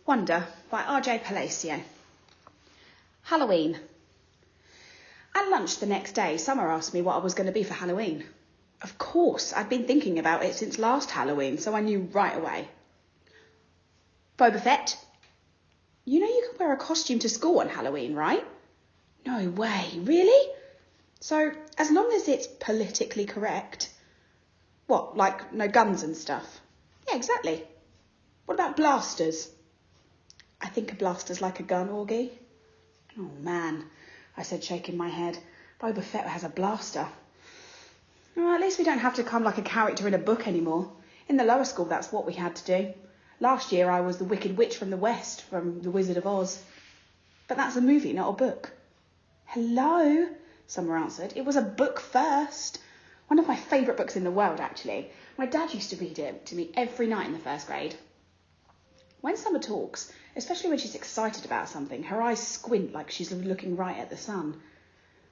Wonder by R.J. Palacio. Halloween. At lunch the next day, Summer asked me what I was going to be for Halloween. Of course, I'd been thinking about it since last Halloween, so I knew right away. Boba Fett. You know you can wear a costume to school on Halloween, right? No way, really? So, as long as it's politically correct. What, like no guns and stuff? Yeah, exactly. What about blasters? I think a blaster's like a gun, Augie. Oh man, I said, shaking my head. Boba Fett has a blaster. Well, at least we don't have to come like a character in a book anymore. In the lower school, that's what we had to do. Last year, I was the Wicked Witch from the West, from The Wizard of Oz. But that's a movie, not a book. Hello, Summer answered. It was a book first. One of my favourite books in the world, actually. My dad used to read it to me every night in the first grade. When Summer talks, especially when she's excited about something, her eyes squint like she's looking right at the sun.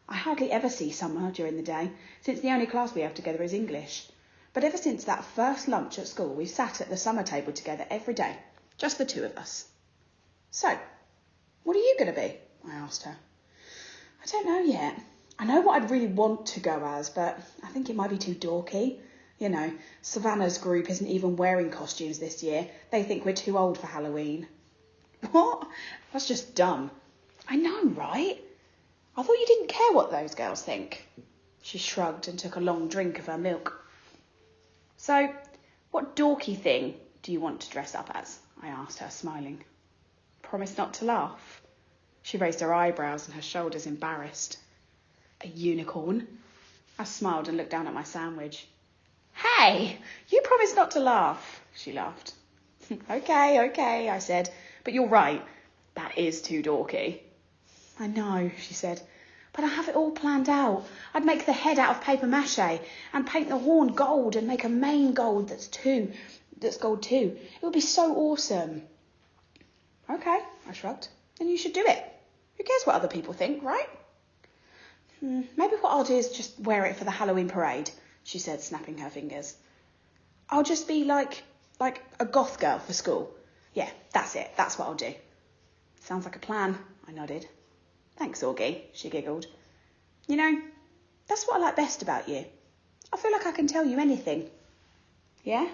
I hardly ever see Summer during the day, since the only class we have together is English. But ever since that first lunch at school, we've sat at the summer table together every day, just the two of us. So, what are you going to be? I asked her. I don't know yet. I know what I'd really want to go as, but I think it might be too dorky. You know, Savannah's group isn't even wearing costumes this year. They think we're too old for Halloween. What? That's just dumb. I know, right? I thought you didn't care what those girls think. She shrugged and took a long drink of her milk. So, what dorky thing do you want to dress up as? I asked her, smiling. Promise not to laugh. She raised her eyebrows and her shoulders embarrassed. A unicorn? I smiled and looked down at my sandwich. Hey, you promised not to laugh, she laughed. Okay, I said, but you're right, that is too dorky. I know, she said, but I have it all planned out. I'd make the head out of paper mache and paint the horn gold and make a mane gold that's gold too. It would be so awesome. Okay, I shrugged. Then you should do it. Who cares what other people think, right? Maybe what I'll do is just wear it for the Halloween parade, she said, snapping her fingers. I'll just be like a goth girl for school. Yeah, that's it. That's what I'll do. Sounds like a plan, I nodded. Thanks, Augie, she giggled. You know, that's what I like best about you. I feel like I can tell you anything. Yeah?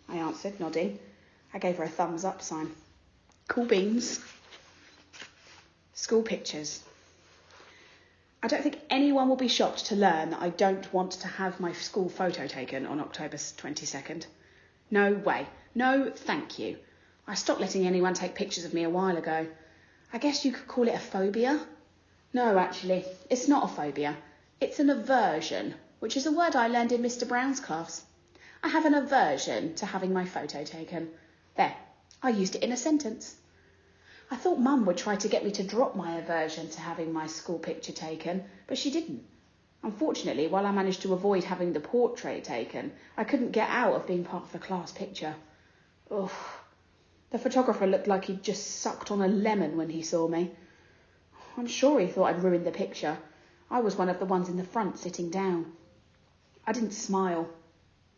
I answered, nodding. I gave her a thumbs up sign. Cool beans. School pictures. I don't think anyone will be shocked to learn that I don't want to have my school photo taken on October 22nd. No way. No, thank you. I stopped letting anyone take pictures of me a while ago. I guess you could call it a phobia. No, actually, it's not a phobia. It's an aversion, which is a word I learned in Mr. Brown's class. I have an aversion to having my photo taken. There, I used it in a sentence. I thought Mum would try to get me to drop my aversion to having my school picture taken, but she didn't. Unfortunately, while I managed to avoid having the portrait taken, I couldn't get out of being part of the class picture. Ugh. The photographer looked like he'd just sucked on a lemon when he saw me. I'm sure he thought I'd ruined the picture. I was one of the ones in the front sitting down. I didn't smile.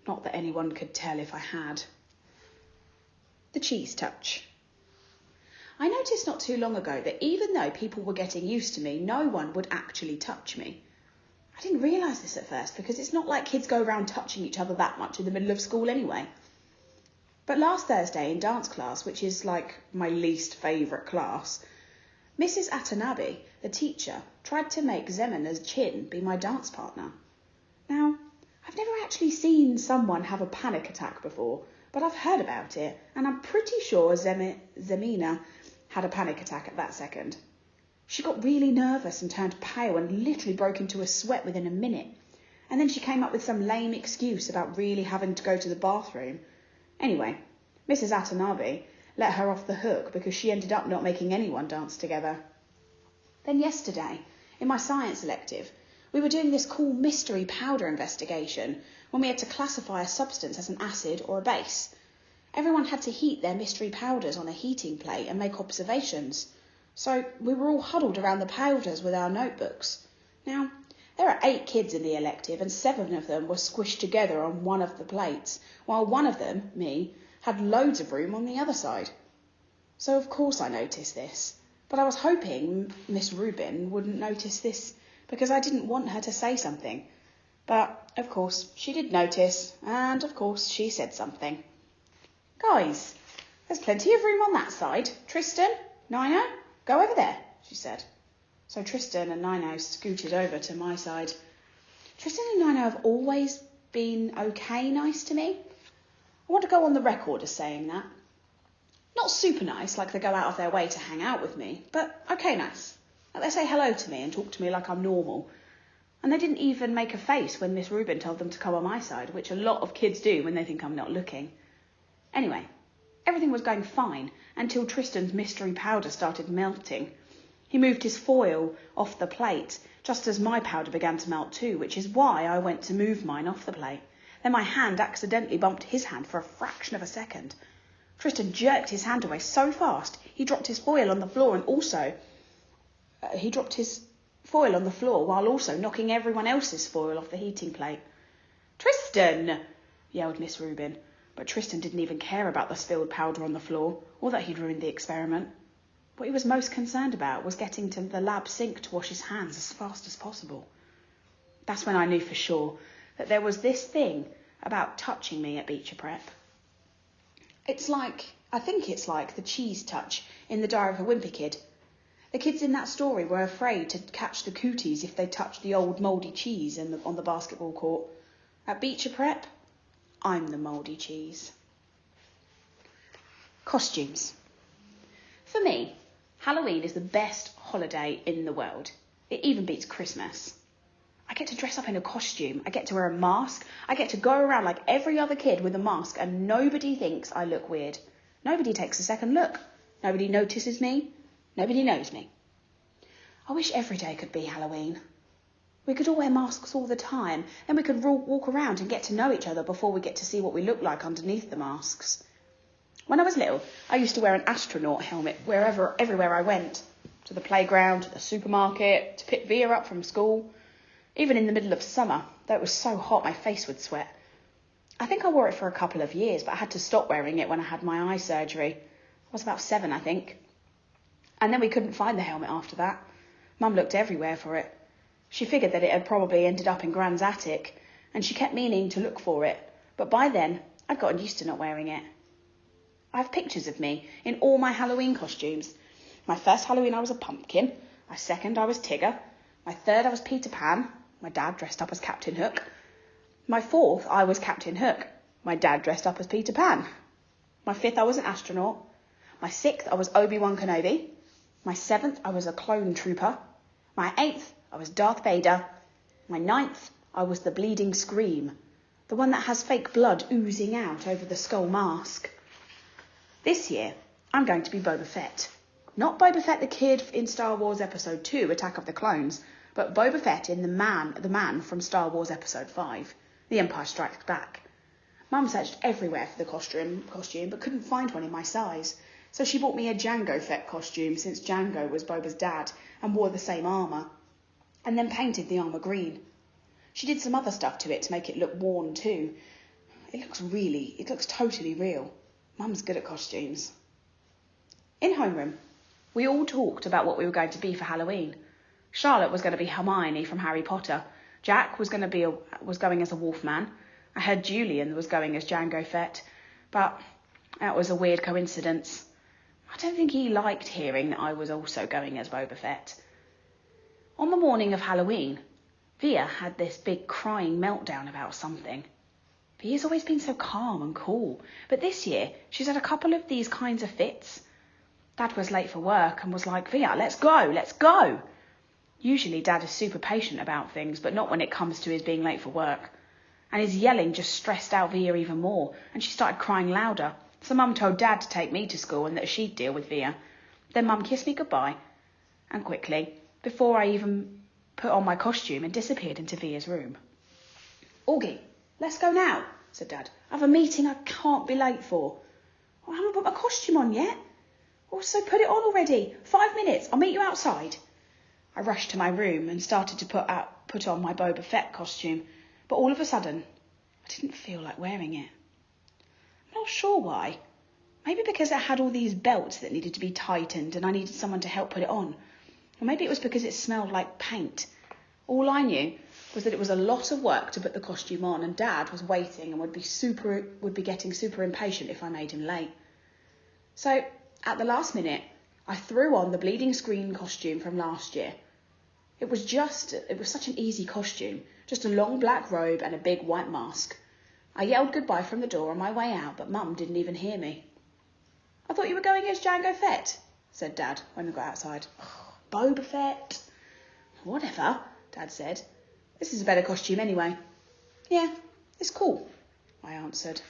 Not that anyone could tell if I had. The cheese touch. I noticed not too long ago that even though people were getting used to me, no one would actually touch me. I didn't realise this at first because it's not like kids go around touching each other that much in the middle of school anyway. But last Thursday in dance class, which is like my least favourite class, Mrs. Atanabe, the teacher, tried to make Zemina's chin be my dance partner. Now, I've never actually seen someone have a panic attack before, but I've heard about it, and I'm pretty sure Zemina had a panic attack at that second. She got really nervous and turned pale and literally broke into a sweat within a minute. And then she came up with some lame excuse about really having to go to the bathroom. Anyway, Mrs. Atanabe let her off the hook because she ended up not making anyone dance together. Then yesterday, in my science elective, we were doing this cool mystery powder investigation when we had to classify a substance as an acid or a base. Everyone had to heat their mystery powders on a heating plate and make observations. So we were all huddled around the powders with our notebooks. Now, there are 8 kids in the elective and 7 of them were squished together on one of the plates, while one of them, me, had loads of room on the other side. So of course I noticed this, but I was hoping Miss Rubin wouldn't notice this because I didn't want her to say something. But of course she did notice, and of course she said something. "Guys, there's plenty of room on that side. Tristan, Nino, go over there," she said. So Tristan and Nino scooted over to my side. Tristan and Nino have always been okay nice to me. I want to go on the record as saying that. Not super nice, like they go out of their way to hang out with me, but okay nice. Like they say hello to me and talk to me like I'm normal. And they didn't even make a face when Miss Rubin told them to come on my side, which a lot of kids do when they think I'm not looking. Anyway, everything was going fine until Tristan's mystery powder started melting. He moved his foil off the plate, just as my powder began to melt too, which is why I went to move mine off the plate. Then my hand accidentally bumped his hand for a fraction of a second. Tristan jerked his hand away so fast, he dropped his foil on the floor and also... he dropped his foil on the floor while also knocking everyone else's foil off the heating plate. "Tristan!" yelled Miss Rubin, but Tristan didn't even care about the spilled powder on the floor or that he'd ruined the experiment. What he was most concerned about was getting to the lab sink to wash his hands as fast as possible. That's when I knew for sure that there was this thing about touching me at Beecher Prep. I think it's like the cheese touch in The Diary of a Wimpy Kid. The kids in that story were afraid to catch the cooties if they touched the old mouldy cheese on the basketball court. At Beecher Prep, I'm the mouldy cheese. Costumes. For me, Halloween is the best holiday in the world. It even beats Christmas. I get to dress up in a costume. I get to wear a mask. I get to go around like every other kid with a mask and nobody thinks I look weird. Nobody takes a second look. Nobody notices me. Nobody knows me. I wish every day could be Halloween. We could all wear masks all the time. Then we could walk around and get to know each other before we get to see what we look like underneath the masks. When I was little, I used to wear an astronaut helmet everywhere I went. To the playground, to the supermarket, to pick Via up from school. Even in the middle of summer, though it was so hot my face would sweat. I think I wore it for a couple of years, but I had to stop wearing it when I had my eye surgery. I was about 7, I think. And then we couldn't find the helmet after that. Mum looked everywhere for it. She figured that it had probably ended up in Gran's attic, and she kept meaning to look for it. But by then, I'd gotten used to not wearing it. I have pictures of me in all my Halloween costumes. My first Halloween I was a pumpkin. My second I was Tigger. My third I was Peter Pan. My dad dressed up as Captain Hook. My fourth I was Captain Hook. My dad dressed up as Peter Pan. My fifth I was an astronaut. My sixth I was Obi-Wan Kenobi. My seventh I was a clone trooper. My eighth I was Darth Vader. My ninth I was the Bleeding Scream, the one that has fake blood oozing out over the skull mask. This year I'm going to be Boba Fett. Not Boba Fett the kid in Star Wars Episode 2, Attack of the Clones, but Boba Fett in the man from Star Wars Episode 5, The Empire Strikes Back. Mum searched everywhere for the costume, but couldn't find one in my size, so she bought me a Jango Fett costume since Jango was Boba's dad and wore the same armour, and then painted the armour green. She did some other stuff to it to make it look worn too. It looks totally real. Mum's good at costumes. In homeroom, we all talked about what we were going to be for Halloween. Charlotte was going to be Hermione from Harry Potter. Jack was going as a Wolfman. I heard Julian was going as Jango Fett, but that was a weird coincidence. I don't think he liked hearing that I was also going as Boba Fett. On the morning of Halloween, Via had this big crying meltdown about something. Via's always been so calm and cool, but this year she's had a couple of these kinds of fits. Dad was late for work and was like, "Via, let's go. Usually Dad is super patient about things, but not when it comes to his being late for work. And his yelling just stressed out Via even more, and she started crying louder. So Mum told Dad to take me to school and that she'd deal with Via. Then Mum kissed me goodbye, and quickly, before I even put on my costume, and disappeared into Via's room. "Augie, let's go now," said Dad. "I have a meeting I can't be late for." "I haven't put my costume on yet." "Also, put it on already. 5 minutes. I'll meet you outside." I rushed to my room and started to put on my Boba Fett costume, but all of a sudden, I didn't feel like wearing it. I'm not sure why. Maybe because it had all these belts that needed to be tightened and I needed someone to help put it on. Or maybe it was because it smelled like paint. All I knew was that it was a lot of work to put the costume on, and Dad was waiting and would be getting super impatient if I made him late. So, at the last minute, I threw on the bleeding screen costume from last year. It was such an easy costume, just a long black robe and a big white mask. I yelled goodbye from the door on my way out, but Mum didn't even hear me. "I thought you were going as Jango Fett," said Dad when we got outside. "Oh, Boba Fett." "Whatever," Dad said. "This is a better costume anyway." "Yeah, it's cool," I answered.